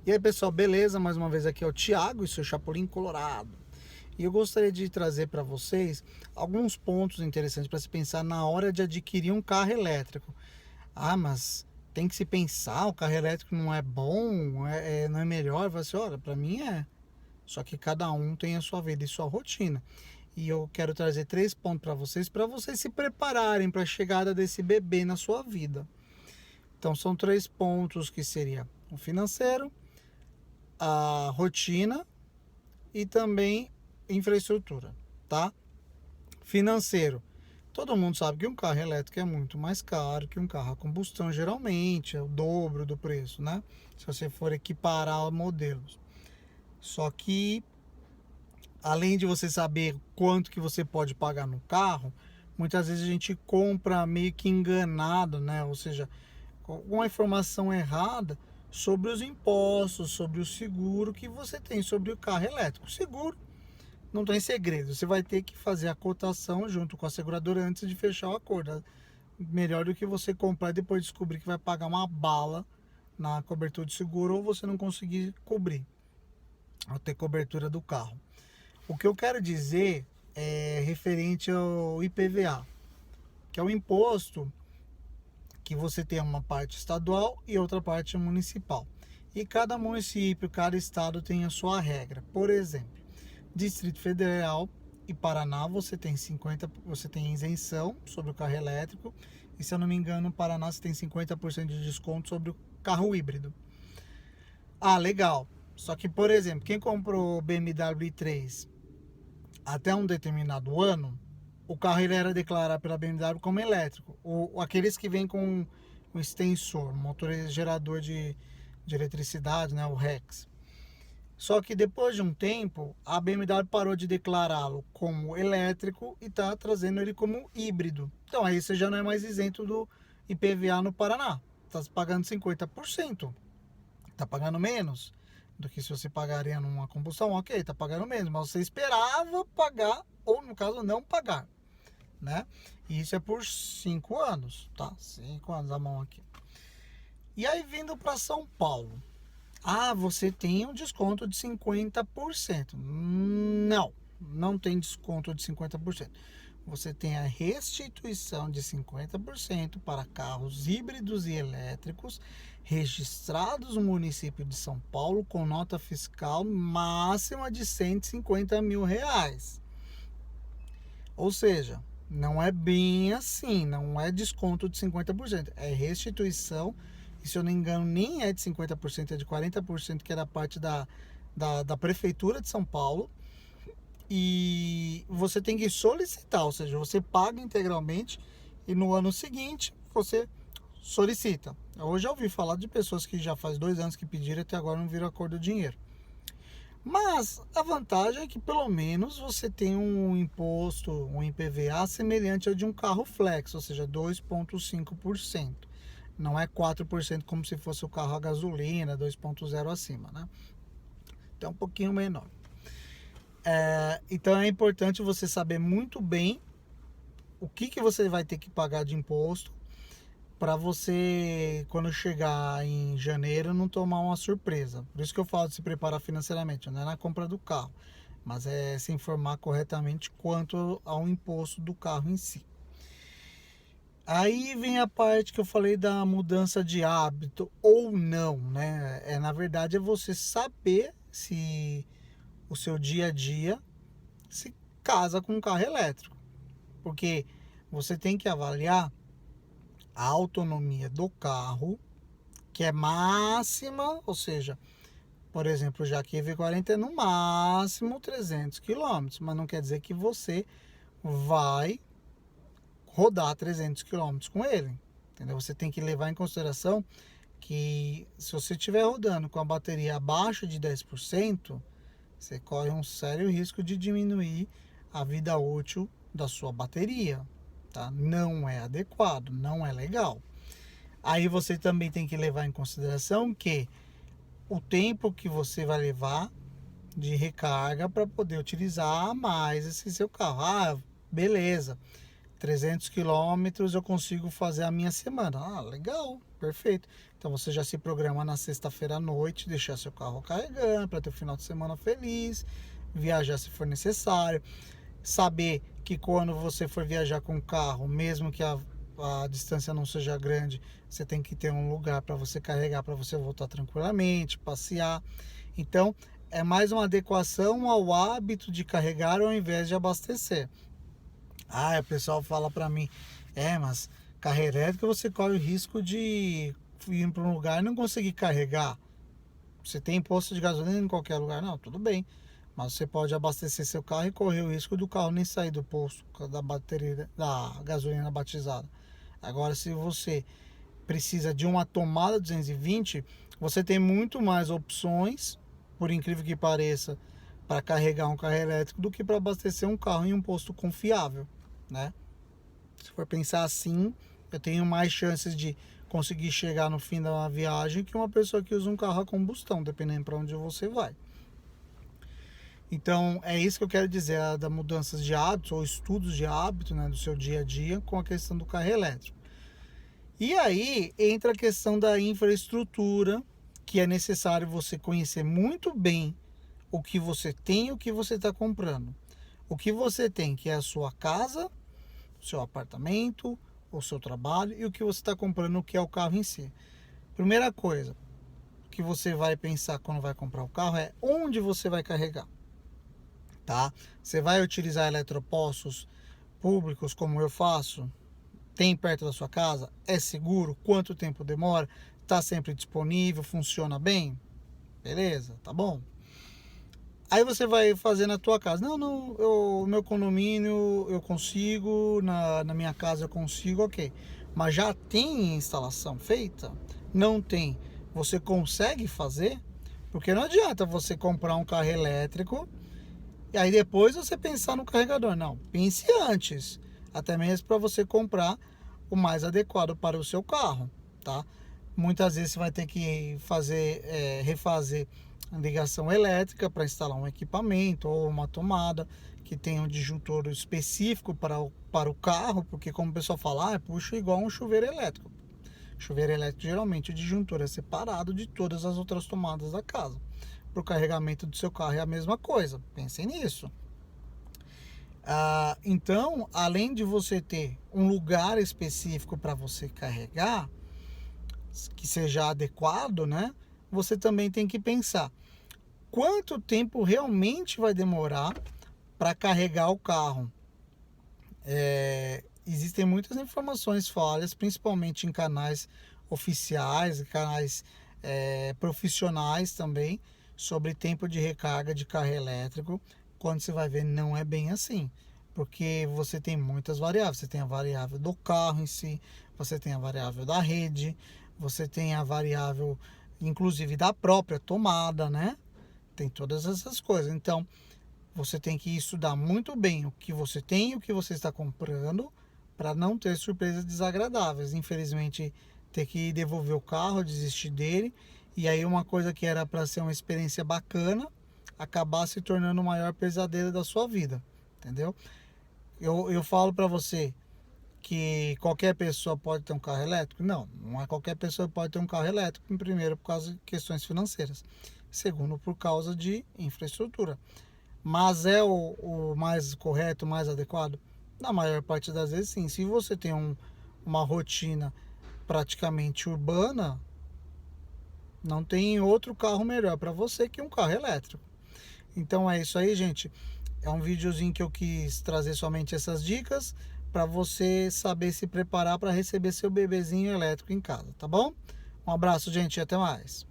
E aí, pessoal, beleza? Mais uma vez aqui é o Thiago e seu Chapolin Colorado. E eu gostaria de trazer para vocês alguns pontos interessantes para se pensar na hora de adquirir um carro elétrico. Ah, mas tem que se pensar, o carro elétrico não é bom, não é melhor. Eu falo assim, olha, para mim é. Só que cada um tem a sua vida e sua rotina. E eu quero trazer 3 pontos para vocês se prepararem para a chegada desse bebê na sua vida. Então são 3 pontos que seria o financeiro, a rotina e também infraestrutura, tá? Financeiro. Todo mundo sabe que um carro elétrico é muito mais caro que um carro a combustão, geralmente, é o dobro do preço, né? Se você for equiparar modelos. Só que, além de você saber quanto que você pode pagar no carro, muitas vezes a gente compra meio que enganado, né? Ou seja, com uma informação errada sobre os impostos, sobre o seguro que você tem sobre o carro elétrico. O seguro não tem segredo, você vai ter que fazer a cotação junto com a seguradora antes de fechar o acordo. Melhor do que você comprar e depois descobrir que vai pagar uma bala na cobertura de seguro ou você não conseguir cobrir, ou ter cobertura do carro. O que eu quero dizer é referente ao IPVA, que é o imposto que você tem uma parte estadual e outra parte municipal. E cada município, cada estado tem a sua regra. Por exemplo, Distrito Federal e Paraná você tem isenção sobre o carro elétrico. E se eu não me engano, no Paraná você tem 50% de desconto sobre o carro híbrido. Ah, legal. Só que, por exemplo, quem comprou o BMW i3 até um determinado ano, o carro ele era declarado pela BMW como elétrico. Aqueles que vêm com um extensor, motor gerador de eletricidade, né, o REX. Só que depois de um tempo, a BMW parou de declará-lo como elétrico e está trazendo ele como híbrido. Então aí você já não é mais isento do IPVA no Paraná. Está pagando 50%. Está pagando menos do que se você pagaria numa combustão. Ok, está pagando menos, mas você esperava pagar, ou no caso não pagar, né? E isso é por 5 anos, tá? 5 anos a mão aqui. E aí vindo para São Paulo. Ah, você tem um desconto de 50%. Não, não tem desconto de 50%. Você tem a restituição de 50% para carros híbridos e elétricos registrados no município de São Paulo com nota fiscal máxima de R$ 150 mil. Ou seja, não é bem assim, não é desconto de 50%, é restituição. E se eu não me engano, nem é de 50%, é de 40%, que é da parte da Prefeitura de São Paulo. E você tem que solicitar, ou seja, você paga integralmente e no ano seguinte você solicita. Eu já ouvi falar de pessoas que já faz 2 anos que pediram e até agora não viram a cor do dinheiro. Mas a vantagem é que pelo menos você tem um imposto, um IPVA semelhante ao de um carro flex, ou seja, 2,5%. Não é 4% como se fosse o carro a gasolina, 2,0 acima, né? Então é um pouquinho menor. Então é importante você saber muito bem o que você vai ter que pagar de imposto para você, quando chegar em janeiro, não tomar uma surpresa. Por isso que eu falo de se preparar financeiramente, não é na compra do carro, mas é se informar corretamente quanto ao imposto do carro em si. Aí vem a parte que eu falei da mudança de hábito ou não, né? Na verdade é você saber se o seu dia a dia se casa com um carro elétrico. Porque você tem que avaliar a autonomia do carro, que é máxima, ou seja, por exemplo, já que EV40 é no máximo 300 km, mas não quer dizer que você vai rodar 300 km com ele, entendeu? Você tem que levar em consideração que se você estiver rodando com a bateria abaixo de 10%, você corre um sério risco de diminuir a vida útil da sua bateria, tá? Não é adequado, não é legal. Aí você também tem que levar em consideração que o tempo que você vai levar de recarga para poder utilizar mais esse seu carro. Ah, beleza. 300 quilômetros eu consigo fazer a minha semana. Ah, legal, perfeito. Então você já se programa na sexta-feira à noite, deixar seu carro carregando para ter o final de semana feliz, viajar se for necessário. Saber que quando você for viajar com o carro, mesmo que a distância não seja grande, você tem que ter um lugar para você carregar, para você voltar tranquilamente, passear. Então, é mais uma adequação ao hábito de carregar ao invés de abastecer. Ah, o pessoal fala para mim, mas carro elétrico você corre o risco de ir para um lugar e não conseguir carregar. Você tem posto de gasolina em qualquer lugar? Não, tudo bem. Mas você pode abastecer seu carro e correr o risco do carro nem sair do posto da bateria da gasolina batizada. Agora, se você precisa de uma tomada 220, você tem muito mais opções, por incrível que pareça, para carregar um carro elétrico do que para abastecer um carro em um posto confiável, né? Se for pensar assim, eu tenho mais chances de conseguir chegar no fim da viagem que uma pessoa que usa um carro a combustão, dependendo para onde você vai. Então, é isso que eu quero dizer, da mudanças de hábitos ou estudos de hábito, né, do seu dia a dia com a questão do carro elétrico. E aí entra a questão da infraestrutura, que é necessário você conhecer muito bem o que você tem e o que você está comprando. O que você tem, que é a sua casa, o seu apartamento, o seu trabalho, e o que você está comprando, que é o carro em si. Primeira coisa que você vai pensar quando vai comprar o carro é onde você vai carregar. Tá? Você vai utilizar eletropostos públicos como eu faço? Tem perto da sua casa? É seguro? Quanto tempo demora? Está sempre disponível? Funciona bem? Beleza, tá bom? Aí você vai fazer na tua casa. Não, meu condomínio eu consigo, na minha casa eu consigo, ok. Mas já tem instalação feita? Não tem. Você consegue fazer? Porque não adianta você comprar um carro elétrico e aí depois você pensar no carregador. Não, pense antes. Até mesmo para você comprar o mais adequado para o seu carro, tá? Muitas vezes você vai ter que refazer a ligação elétrica para instalar um equipamento ou uma tomada que tenha um disjuntor específico para o carro, porque como o pessoal fala, puxa igual um chuveiro elétrico. Chuveiro elétrico, geralmente o disjuntor é separado de todas as outras tomadas da casa. Para o carregamento do seu carro é a mesma coisa, pensem nisso. Então, além de você ter um lugar específico para você carregar, que seja adequado, né? Você também tem que pensar quanto tempo realmente vai demorar para carregar o carro. Existem muitas informações falhas, principalmente em canais oficiais, canais profissionais também, sobre tempo de recarga de carro elétrico. Quando você vai ver, não é bem assim, porque você tem muitas variáveis. Você tem a variável do carro em si, você tem a variável da rede, você tem a variável, inclusive, da própria tomada, né? Tem todas essas coisas. Então, você tem que estudar muito bem o que você tem e o que você está comprando para não ter surpresas desagradáveis. Infelizmente, ter que devolver o carro, desistir dele, e aí uma coisa que era para ser uma experiência bacana acabar se tornando o maior pesadelo da sua vida, entendeu? Eu falo para você que qualquer pessoa pode ter um carro elétrico? Não, não é qualquer pessoa que pode ter um carro elétrico. Em primeiro, por causa de questões financeiras. Segundo, por causa de infraestrutura. Mas é o mais correto, o mais adequado? Na maior parte das vezes, sim. Se você tem uma rotina praticamente urbana, não tem outro carro melhor para você que um carro elétrico. Então é isso aí, gente. É um videozinho que eu quis trazer somente essas dicas para você saber se preparar para receber seu bebezinho elétrico em casa, tá bom? Um abraço, gente, e até mais.